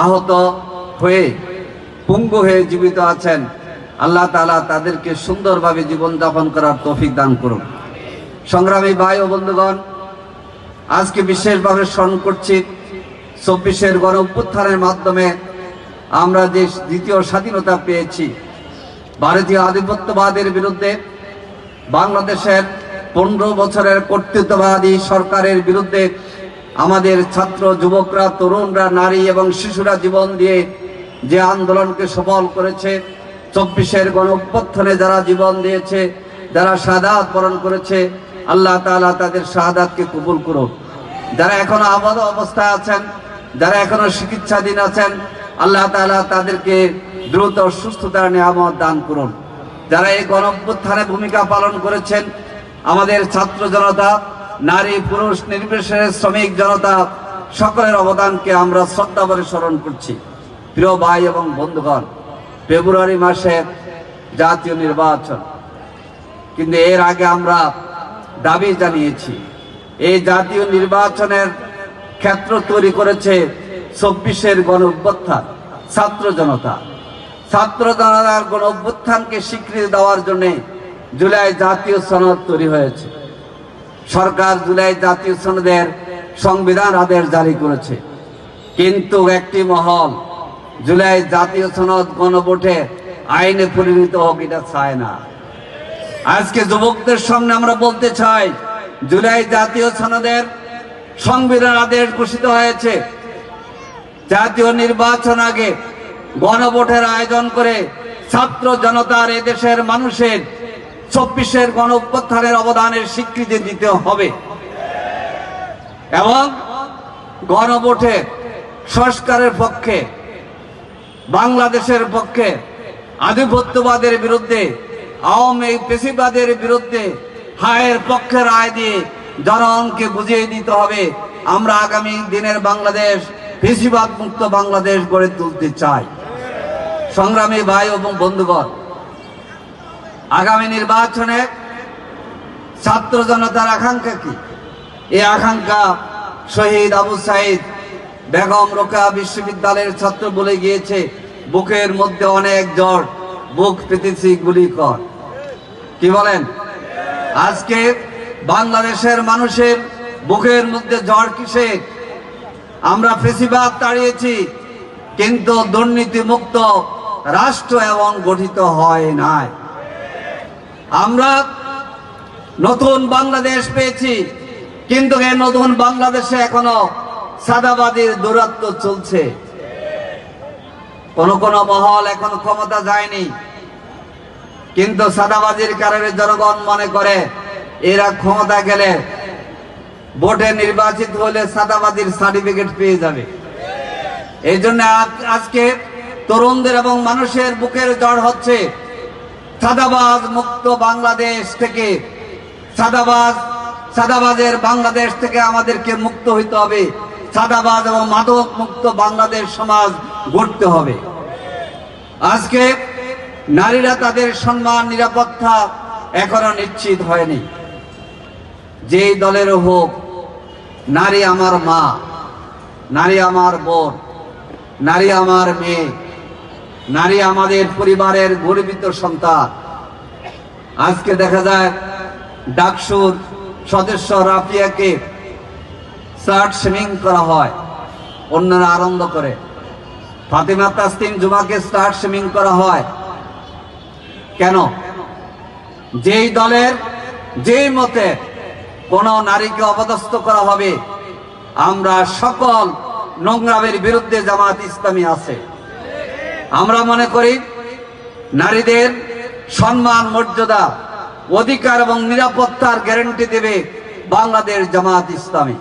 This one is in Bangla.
আহত হয়ে পঙ্গু হয়ে জীবিত আছেন, আল্লাহ তাআলা তাদেরকে সুন্দরভাবে জীবনযাপন করার তৌফিক দান করুন। সংগ্রামী ভাই ও বন্ধুগণ, আজকে বিশেষভাবে স্মরণ করছি ২৪-এর গণ অভ্যুত্থানের মাধ্যমে আমরা যে দ্বিতীয় স্বাধীনতা পেয়েছি। ভারতীয় আধিপত্যবাদের বিরুদ্ধে, বাংলাদেশের ১৫ বছরের কর্তৃত্ববাদী সরকারের বিরুদ্ধে আমাদের ছাত্র, যুবকরা, তরুণরা, নারী এবং শিশুরা জীবন দিয়ে যে আন্দোলনকে সফল করেছে, ২৪-এর গণ অভ্যুত্থানে যারা জীবন দিয়েছে, যারা শাহাদাত বরণ করেছে, আল্লাহ তাআলা তাদের শাহাদাতকে কবুল করুন। যারা এখনো আবদ্ধ অবস্থায় আছেন, যারা এখনো চিকিৎসাধীন আছেন, আল্লাহ তাআলা তাদেরকে দ্রুত সুস্থতার নিয়ামত দান করুন। যারা এই গণ অভ্যুত্থানে ভূমিকা পালন করেছেন, আমাদের ছাত্র জনতা, নারী পুরুষ নির্বিশেষে শ্রমিক জনতা, সকলের অবদানকে আমরা শ্রদ্ধা ভরে স্মরণ করছি। প্রিয় ভাই এবং বন্ধুগণ, ফেব্রুয়ারি মাসে জাতীয় নির্বাচন, কিন্তু এর আগে আমরা দাবি জানিয়েছি এই জাতীয় নির্বাচনের ক্ষেত্র তৈরি করেছে ২৪-এর গণ অভ্যুত্থান। ছাত্র জনতার গণ অভ্যুত্থানকে স্বীকৃতি দেওয়ার জন্য জুলাই জাতীয় সনদ তৈরি হয়েছে। সরকার জুলাই জাতীয় সনদের সংবিধান আদেশ জারি করেছে, কিন্তু একটি মহল জুলাই জাতীয় সনদ গণভোটে আইনে পরিণত হোক এটা চায় না। আজকে যুবকদের সামনে আমরা বলতে চাই, জুলাই জাতীয় সনদের সংবিধান আদেশ ঘোষিত হয়েছে। জাতীয় নির্বাচন আগে গণভোটের আয়োজন করে ছাত্র জনতার, এদেশের মানুষের ২৪-এর গণ অভ্যুত্থানের অবদানের স্বীকৃতি দিতে হবে এবং গণভোটে সংস্কারের পক্ষে, বাংলাদেশের পক্ষে, আধিপত্যবাদের বিরুদ্ধে, আওয়ামী পেশিবাদের বিরুদ্ধে হায়ের পক্ষে রায় দিয়ে জনগণকে বুঝিয়ে দিতে হবে আমরা আগামী দিনের বাংলাদেশ পেশিবাদ মুক্ত বাংলাদেশ গড়ে তুলতে চাই। সংগ্রামী ভাই এবং বন্ধুগণ, আগামী নির্বাচনে ছাত্র জনতার আকাঙ্ক্ষা কি? এই আকাঙ্ক্ষা শহীদ আবু সাইদ বেগম রোকেয়া বিশ্ববিদ্যালয়ের ছাত্র বলে গিয়েছে, বুকের মধ্যে অনেক জ্বর, বুক পেতেছি গুলি কর। কি বলেন? আজকে বাংলাদেশের মানুষের বুকের মধ্যে জ্বর কিসে? আমরা ফেসিবাদ তাড়িয়েছি, কিন্তু দুর্নীতি মুক্ত রাষ্ট্র এবং গঠিত হয় নাই। আমরা নতুন বাংলাদেশ পেয়েছি, কিন্তু এই নতুন বাংলাদেশে এখনো সাদাবাদীর দৌরাত্ম্য চলছে। কোন কোন মহল এখন ক্ষমতা যায়নি, কিন্তু সাদাবাজির কারণে জনগণ মনে করে এরা ক্ষমতা গেলে, ভোটে নির্বাচিত হলে সাদাবাজির সার্টিফিকেট পেয়ে যাবে। এই জন্য আজকে তরুণদের এবং মানুষের বুকের জ্বর হচ্ছে। সাদাবাজ মুক্ত বাংলাদেশ থেকে, সাদাবাজের বাংলাদেশ থেকে আমাদেরকে মুক্ত হইতে হবে। সাদাবাজ এবং মাদক মুক্ত বাংলাদেশ সমাজ গড়তে হবে। আজকে নারীরা তাদের সম্মান, নিরাপত্তা এখনো নিশ্চিত হয়নি। যেই দলেরও হোক, নারী আমার মা, নারী আমার বোন, নারী আমার মেয়ে, নারী আমাদের পরিবারের গর্বিত সন্তান। আজকে দেখা যায় ডাকসুর সদস্য রাফিয়াকে শার্ট শেমিং করা হয়, অন্যরা আনন্দ করে। ফাতেমা তাসলিম জুমাকে শার্ট শেমিং করা হয় কেন? যেই দলের, যেই মতে কোন নারীকে অপদস্থ করা হবে, আমরা সকল নোংরামের বিরুদ্ধে জামাত ইসলামী আছে। আমরা মনে করি নারীদের সম্মান, মর্যাদা, অধিকার এবং নিরাপত্তার গ্যারান্টি দেবে বাংলাদেশ জামাত ইসলামী।